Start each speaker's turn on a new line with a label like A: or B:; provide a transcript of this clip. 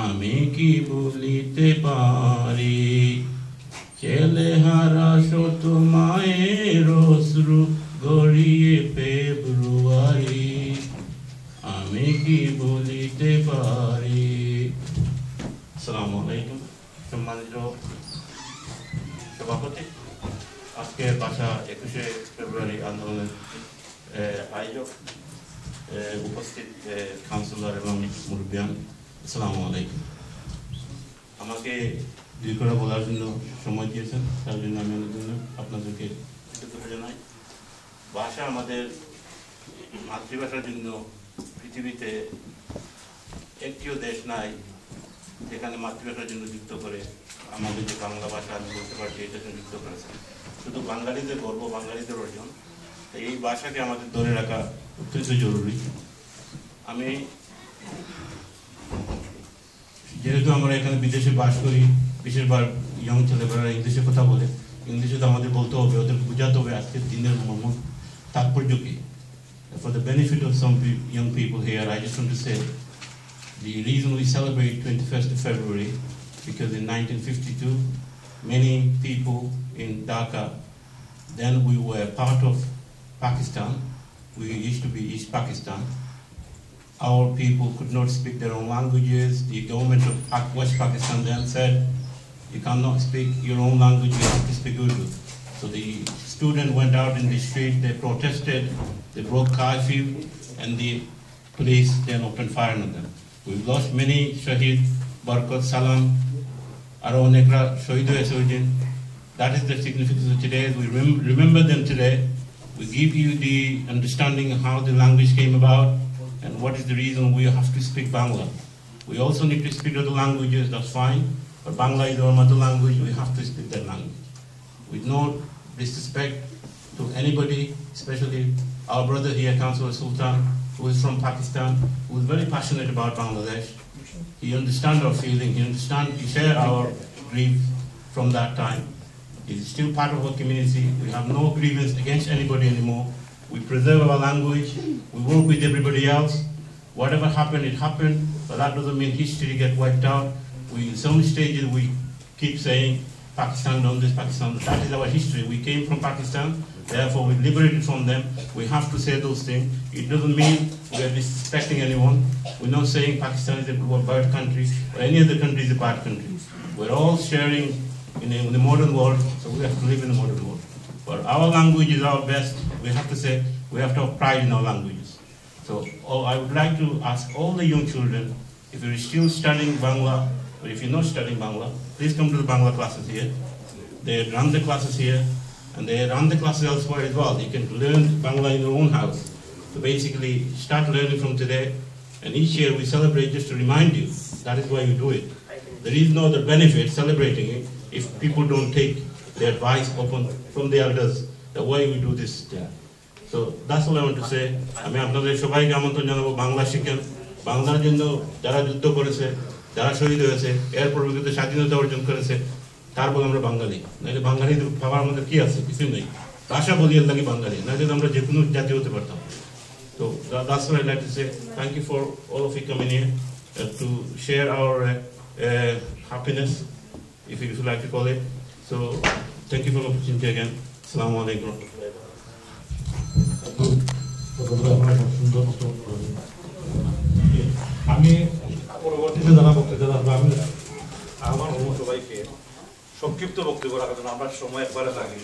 A: আমি কি বলিতে পারি ছেলে হারা শত মায়ের অশ্রু গড়িয়ে ফেব্রুয়ারি আমি কি বলিতে পারি। আসসালামু আলাইকুম। সম্মানিত সভাপতি, আজকের ভাষা 21শে ফেব্রুয়ারি আন্দোলনের আয়োজক, উপস্থিত কাউন্সিলর এবং মুরব্বিয়ান, আসসালামু আলাইকুম। আমাকে দুই করে বলার জন্য সময় দিয়েছেন, তার জন্য আমি আপনাদেরকে কৃতজ্ঞতা জানাই। ভাষা আমাদের মাতৃভাষার জন্য পৃথিবীতে একটিও দেশ নাই যেখানে মাতৃভাষার জন্য যুক্ত করে আমাদের যে বাংলা ভাষা আমি বলতে পারছি এটার জন্য যুক্ত করেছে। শুধু বাঙালিদের গর্ব, বাঙালিদের অর্জন। এই ভাষাকে আমাদের ধরে রাখা অত্যন্ত জরুরি। আমি যেহেতু আমরা এখানে বিদেশে বাস করি, বেশিরভাগ ইয়ং ছেলেমেয়েরা ইংলিশে কথা বলে, ইংলিশে তো আমাদের বলতে হবে, ওদের বোঝাতে হবে আজকের দিনের মর্ম তাৎপর্য কি। For the benefit of some young people here, I just want to say the reason we celebrate 21st of February because in 1952 many people in Dhaka, then we were part of Pakistan, we used to be East Pakistan. Our people could not speak their own languages. The government of West Pakistan then said, you cannot speak your own language, you have to speak Urdu. So the student went out in the street, they protested, they broke curfew, and the police then opened fire on them. We've lost many Shahid, Barkat, Salam, Aro Nekra, Shahidu Esujin. That is the significance of today. We remember them today. We give you the understanding of how the language came about and what is the reason we have to speak Bangla. We also need to speak other languages, that's fine, but Bangla is our mother language, we have to speak that language. With no disrespect to anybody, especially our brother here, Councillor Sultan, who is from Pakistan, who is very passionate about Bangladesh. He understands our feeling, he shares our grief from that time. He's still part of our community. We have no grievance against anybody anymore. We preserve our language, we work with everybody else. Whatever happened, it happened, but that doesn't mean history get wiped out. In some stages we keep saying, Pakistan done this, Pakistan, that is our history. We came from Pakistan, therefore we liberated from them. We have to say those things. It doesn't mean we are disrespecting anyone. We're not saying Pakistan is a bad country, or any other country is a bad country. We're all sharing in the modern world, so we have to live in the modern world. But our language is our best. We have to say, we have to have pride in our languages. So I would like to ask all the young children, if you're still studying Bangla, or if you're not studying Bangla, please come to the Bangla classes here. They run the classes here, and they run the classes elsewhere as well. You can learn Bangla in your own house. So basically, start learning from today, and each year we celebrate just to remind you, that is why we do it. There is no other benefit celebrating it if people don't take the advice from the elders, the way we do this thing. So that's all I want to say. আমি আপনাদের সবাইকে আমন্ত্রণ জানাবো, বাংলা শিখেন। বাংলার জন্য যারা যুদ্ধ করেছে, যারা শহীদ হয়েছে, এরপর কিন্তু স্বাধীনতা অর্জন করেছে, তারপর আমরা বাঙালি। নাহলে বাঙালিদের ভাবার আমাদের কি আছে? কিছু নেই। ভাষা বলিয়ে লাগে বাঙালি, নাহলে আমরা যে কোনো জাতি হতে পারতাম। So that's what I'd like to say. Thank you for all of you coming here to share our happiness, if you like to call it. So thank you for the opportunity again. Assalamu alaikum.
B: আমি পরবর্তীতে যারা বক্তৃতা রাখবো, আমি আমার সবাইকে সংক্ষিপ্ত বক্তব্য রাখার জন্য আমরা সময় একবারে লাগি।